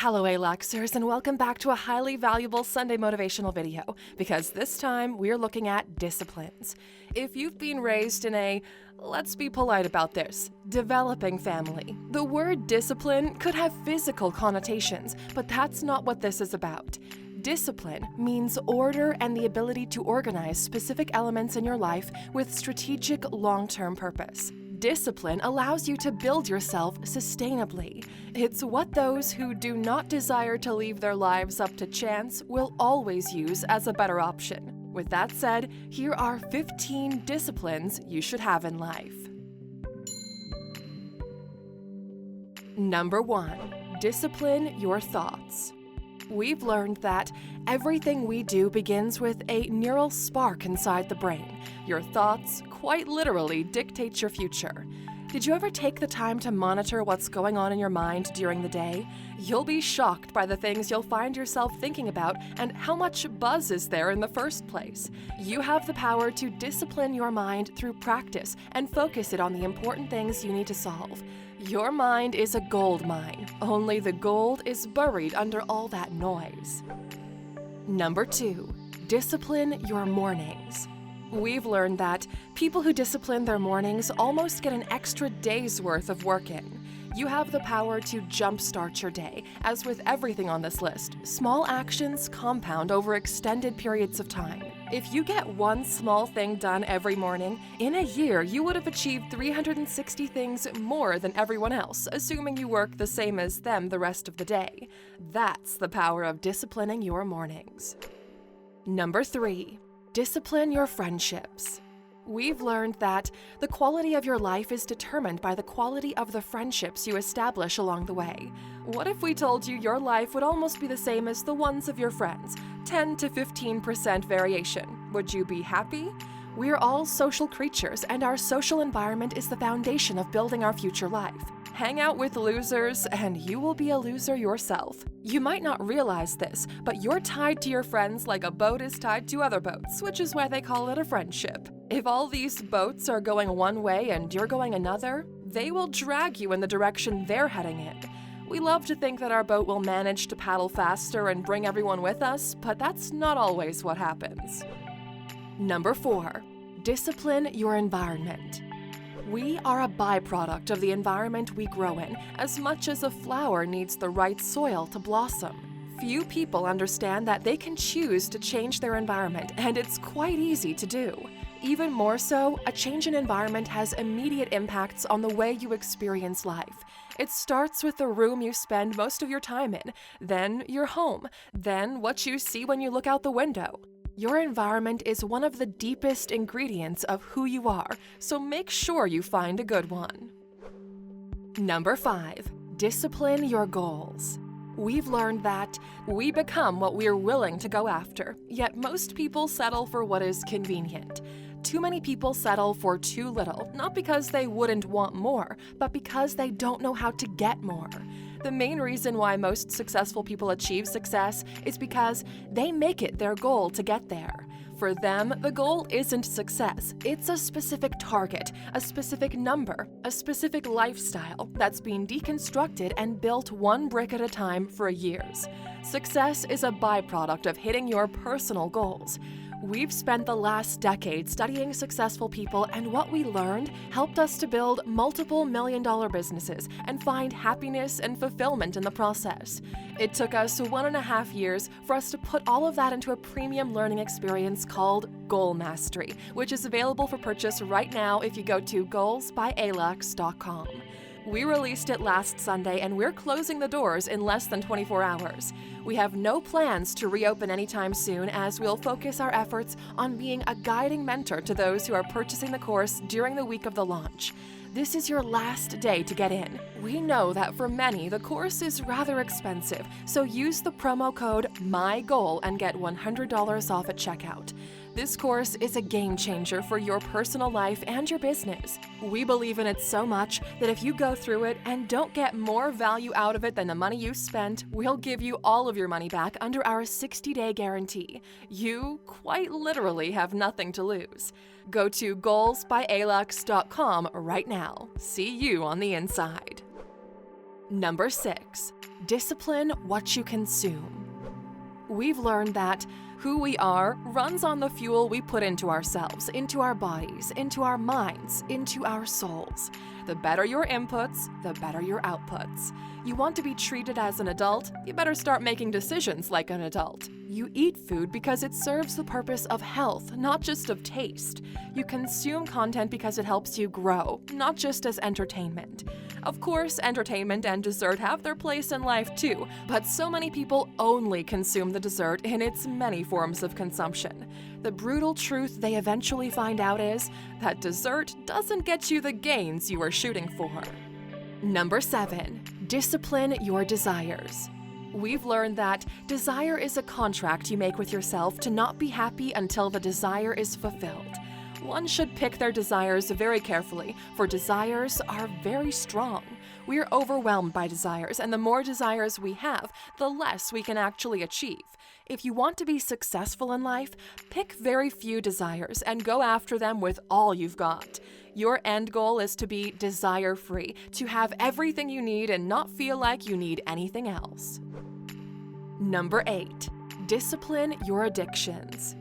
Hello Aluxers, and welcome back to a highly valuable Sunday motivational video, because this time we're looking at disciplines. If you've been raised in a, let's be polite about this, developing family, the word discipline could have physical connotations, but that's not what this is about. Discipline means order and the ability to organize specific elements in your life with strategic long-term purpose. Discipline allows you to build yourself sustainably. It's what those who do not desire to leave their lives up to chance will always use as a better option. With that said, here are 15 disciplines you should have in life. Number 1. Discipline your thoughts. We've learned that everything we do begins with a neural spark inside the brain. Your thoughts, quite literally, dictate your future. Did you ever take the time to monitor what's going on in your mind during the day? You'll be shocked by the things you'll find yourself thinking about and how much buzz is there in the first place. You have the power to discipline your mind through practice and focus it on the important things you need to solve. Your mind is a gold mine, only the gold is buried under all that noise. Number 2. Discipline your mornings. We've learned that people who discipline their mornings almost get an extra day's worth of work in. You have the power to jumpstart your day. As with everything on this list, small actions compound over extended periods of time. If you get one small thing done every morning, in a year you would have achieved 360 things more than everyone else, assuming you work the same as them the rest of the day. That's the power of disciplining your mornings. Number 3. Discipline your friendships. We've learned that the quality of your life is determined by the quality of the friendships you establish along the way. What if we told you your life would almost be the same as the ones of your friends, 10 to 15% variation? Would you be happy? We're all social creatures, and our social environment is the foundation of building our future life. Hang out with losers, and you will be a loser yourself. You might not realize this, but you're tied to your friends like a boat is tied to other boats, which is why they call it a friendship. If all these boats are going one way and you're going another, they will drag you in the direction they're heading in. We love to think that our boat will manage to paddle faster and bring everyone with us, but that's not always what happens. Number 4. Discipline your environment. We are a byproduct of the environment we grow in, as much as a flower needs the right soil to blossom. Few people understand that they can choose to change their environment, and it's quite easy to do. Even more so, a change in environment has immediate impacts on the way you experience life. It starts with the room you spend most of your time in, then your home, then what you see when you look out the window. Your environment is one of the deepest ingredients of who you are, so make sure you find a good one. Number 5. Discipline your goals. We've learned that we become what we're willing to go after, yet most people settle for what is convenient. Too many people settle for too little, not because they wouldn't want more, but because they don't know how to get more. The main reason why most successful people achieve success is because they make it their goal to get there. For them, the goal isn't success. It's a specific target, a specific number, a specific lifestyle that's been deconstructed and built one brick at a time for years. Success is a byproduct of hitting your personal goals. We've spent the last decade studying successful people, and what we learned helped us to build multiple million-dollar businesses and find happiness and fulfillment in the process. It took us 1.5 years for us to put all of that into a premium learning experience called Goal Mastery, which is available for purchase right now if you go to Alux.com. We released it last Sunday, and we're closing the doors in less than 24 hours. We have no plans to reopen anytime soon, as we'll focus our efforts on being a guiding mentor to those who are purchasing the course during the week of the launch. This is your last day to get in. We know that for many, the course is rather expensive, so use the promo code MYGOAL and get $100 off at checkout. This course is a game changer for your personal life and your business. We believe in it so much that if you go through it and don't get more value out of it than the money you spent, we'll give you all of your money back under our 60-day guarantee. You, quite literally, have nothing to lose. Go to goalsbyalux.com right now. See you on the inside. Number 6. Discipline what you consume. We've learned that who we are runs on the fuel we put into ourselves, into our bodies, into our minds, into our souls. The better your inputs, the better your outputs. You want to be treated as an adult? You better start making decisions like an adult. You eat food because it serves the purpose of health, not just of taste. You consume content because it helps you grow, not just as entertainment. Of course, entertainment and dessert have their place in life too, but so many people only consume the dessert in its many forms of consumption. The brutal truth they eventually find out is that dessert doesn't get you the gains you are shooting for. Number 7. Discipline your desires. We've learned that desire is a contract you make with yourself to not be happy until the desire is fulfilled. One should pick their desires very carefully, for desires are very strong. We are overwhelmed by desires, and the more desires we have, the less we can actually achieve. If you want to be successful in life, pick very few desires and go after them with all you've got. Your end goal is to be desire-free, to have everything you need and not feel like you need anything else. Number 8. Discipline your addictions.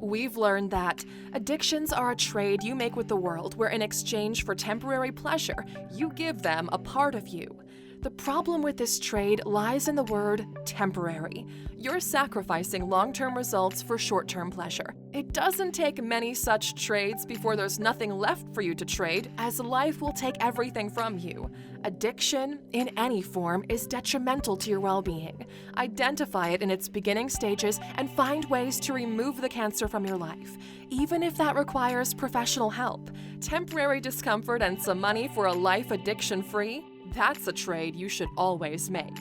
We've learned that addictions are a trade you make with the world where in exchange for temporary pleasure, you give them a part of you. The problem with this trade lies in the word temporary. You're sacrificing long-term results for short-term pleasure. It doesn't take many such trades before there's nothing left for you to trade, as life will take everything from you. Addiction, in any form, is detrimental to your well-being. Identify it in its beginning stages and find ways to remove the cancer from your life, even if that requires professional help. Temporary discomfort and some money for a life addiction-free? That's a trade you should always make.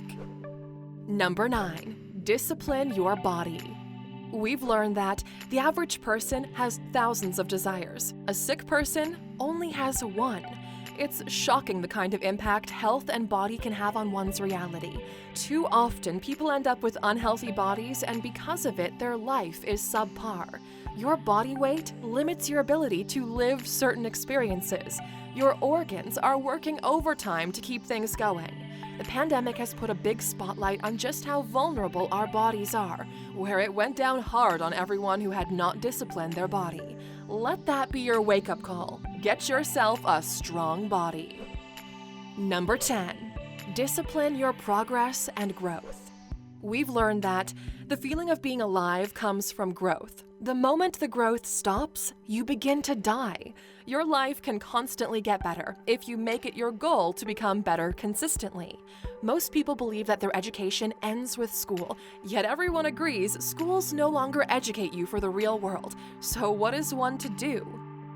Number 9. Discipline your body. We've learned that the average person has thousands of desires. A sick person only has one. It's shocking the kind of impact health and body can have on one's reality. Too often, people end up with unhealthy bodies, and because of it, their life is subpar. Your body weight limits your ability to live certain experiences. Your organs are working overtime to keep things going. The pandemic has put a big spotlight on just how vulnerable our bodies are, where it went down hard on everyone who had not disciplined their body. Let that be your wake-up call. Get yourself a strong body. Number 10. Discipline your progress and growth. We've learned that the feeling of being alive comes from growth. The moment the growth stops, you begin to die. Your life can constantly get better if you make it your goal to become better consistently. Most people believe that their education ends with school, yet everyone agrees schools no longer educate you for the real world. So what is one to do?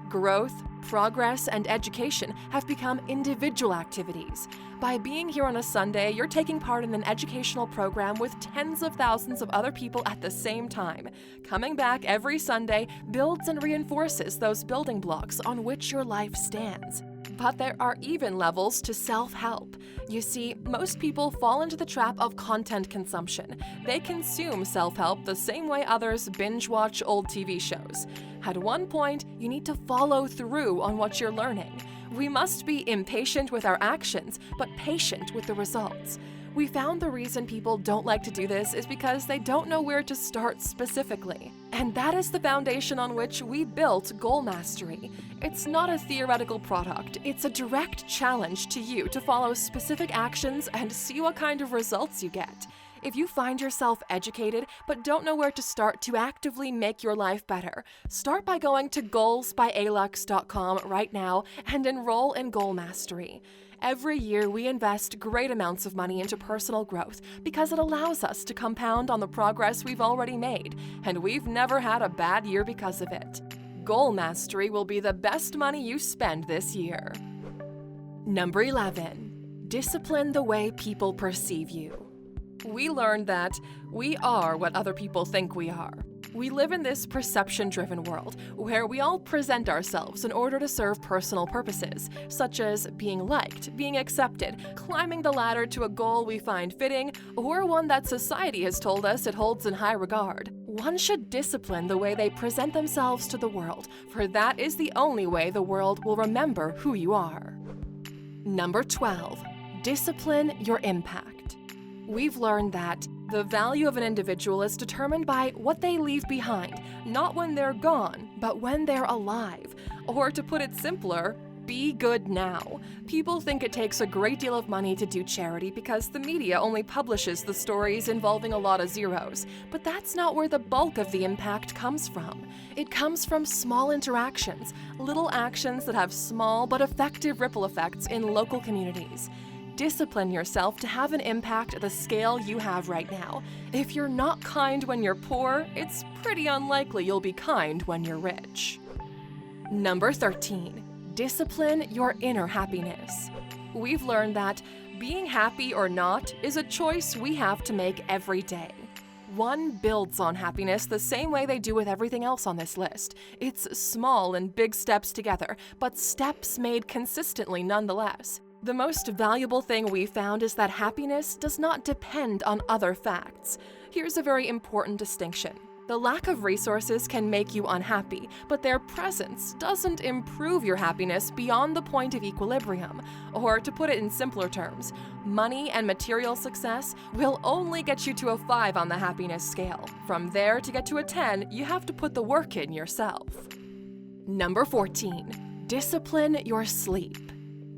Growth, progress, and education have become individual activities. By being here on a Sunday, you're taking part in an educational program with tens of thousands of other people at the same time. Coming back every Sunday builds and reinforces those building blocks on which your life stands. But there are even levels to self-help. You see, most people fall into the trap of content consumption. They consume self-help the same way others binge-watch old TV shows. At one point, you need to follow through on what you're learning. We must be impatient with our actions, but patient with the results. We found the reason people don't like to do this is because they don't know where to start specifically. And that is the foundation on which we built Goal Mastery. It's not a theoretical product, it's a direct challenge to you to follow specific actions and see what kind of results you get. If you find yourself educated but don't know where to start to actively make your life better, start by going to Alux.com right now and enroll in Goal Mastery. Every year, we invest great amounts of money into personal growth because it allows us to compound on the progress we've already made, and we've never had a bad year because of it. Goal Mastery will be the best money you spend this year. Number 11. Discipline the way people perceive you. We learned that we are what other people think we are. We live in this perception-driven world where we all present ourselves in order to serve personal purposes, such as being liked, being accepted, climbing the ladder to a goal we find fitting, or one that society has told us it holds in high regard. One should discipline the way they present themselves to the world, for that is the only way the world will remember who you are. Number 12. Discipline your impact. We've learned that the value of an individual is determined by what they leave behind, not when they're gone, but when they're alive. Or to put it simpler, be good now. People think it takes a great deal of money to do charity because the media only publishes the stories involving a lot of zeros. But that's not where the bulk of the impact comes from. It comes from small interactions, little actions that have small but effective ripple effects in local communities. Discipline yourself to have an impact at the scale you have right now. If you're not kind when you're poor, it's pretty unlikely you'll be kind when you're rich. Number 13. Discipline your inner happiness. We've learned that being happy or not is a choice we have to make every day. One builds on happiness the same way they do with everything else on this list. It's small and big steps together, but steps made consistently nonetheless. The most valuable thing we found is that happiness does not depend on other facts. Here's a very important distinction. The lack of resources can make you unhappy, but their presence doesn't improve your happiness beyond the point of equilibrium. Or to put it in simpler terms, money and material success will only get you to a 5 on the happiness scale. From there, to get to a 10, you have to put the work in yourself. Number 14. Discipline your sleep.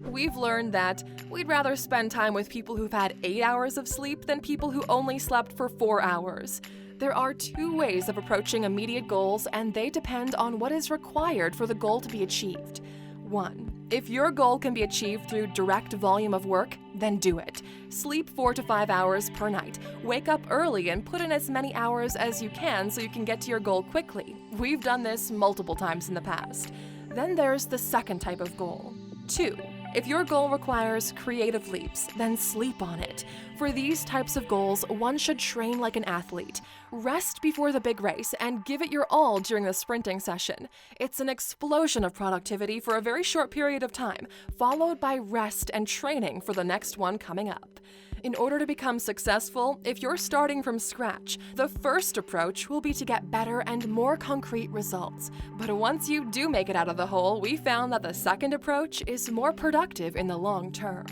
We've learned that we'd rather spend time with people who've had 8 hours of sleep than people who only slept for 4 hours. There are 2 ways of approaching immediate goals, and they depend on what is required for the goal to be achieved. 1. If your goal can be achieved through direct volume of work, then do it. Sleep 4 to 5 hours per night. Wake up early and put in as many hours as you can so you can get to your goal quickly. We've done this multiple times in the past. Then there's the second type of goal. 2. If your goal requires creative leaps, then sleep on it. For these types of goals, one should train like an athlete. Rest before the big race and give it your all during the sprinting session. It's an explosion of productivity for a very short period of time, followed by rest and training for the next one coming up. In order to become successful, if you're starting from scratch, the first approach will be to get better and more concrete results. But once you do make it out of the hole, we found that the second approach is more productive in the long term.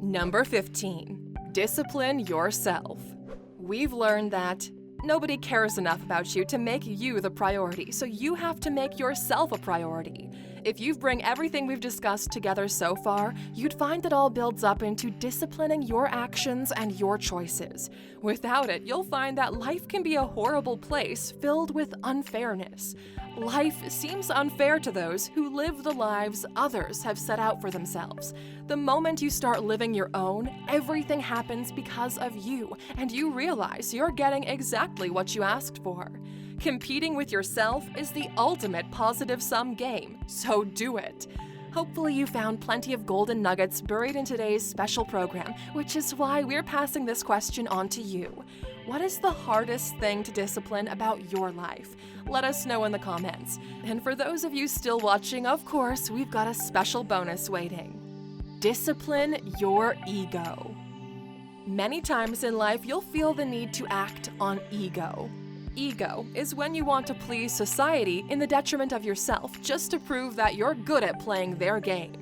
Number 15. Discipline yourself. We've learned that nobody cares enough about you to make you the priority, so you have to make yourself a priority. If you bring everything we've discussed together so far, you'd find it all builds up into disciplining your actions and your choices. Without it, you'll find that life can be a horrible place filled with unfairness. Life seems unfair to those who live the lives others have set out for themselves. The moment you start living your own, everything happens because of you, and you realize you're getting exactly what you asked for. Competing with yourself is the ultimate positive-sum game, so do it. Hopefully you found plenty of golden nuggets buried in today's special program, which is why we're passing this question on to you. What is the hardest thing to discipline about your life? Let us know in the comments. And for those of you still watching, of course, we've got a special bonus waiting. Discipline your ego. Many times in life, you'll feel the need to act on ego. Ego is when you want to please society in the detriment of yourself just to prove that you're good at playing their game.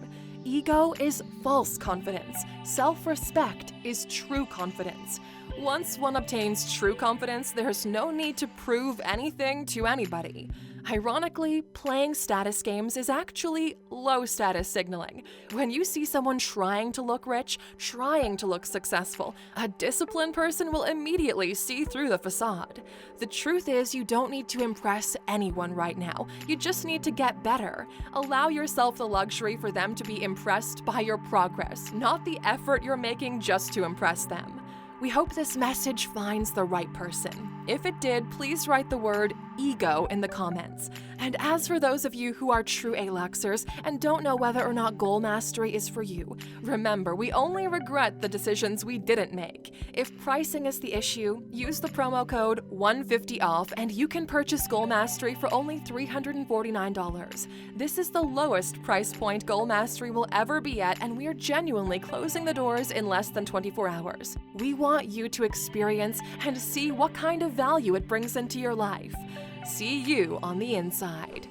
Ego is false confidence. Self-respect is true confidence. Once one obtains true confidence, there's no need to prove anything to anybody. Ironically, playing status games is actually low-status signaling. When you see someone trying to look rich, trying to look successful, a disciplined person will immediately see through the facade. The truth is, you don't need to impress anyone right now. You just need to get better. Allow yourself the luxury for them to be impressed by your progress, not the effort you're making just to impress them. We hope this message finds the right person. If it did, please write the word ego in the comments. And as for those of you who are true Aluxers and don't know whether or not goal mastery is for you, remember, we only regret the decisions we didn't make. If pricing is the issue, use the promo code 150OFF and you can purchase goal mastery for only $349. This is the lowest price point goal mastery will ever be at, and we are genuinely closing the doors in less than 24 hours. We want you to experience and see what kind of value it brings into your life. See you on the inside.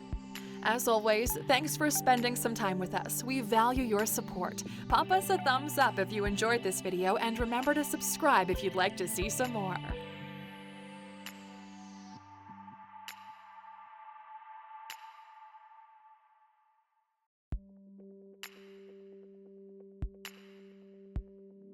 As always, thanks for spending some time with us. We value your support. Pop us a thumbs up if you enjoyed this video, and remember to subscribe if you'd like to see some more.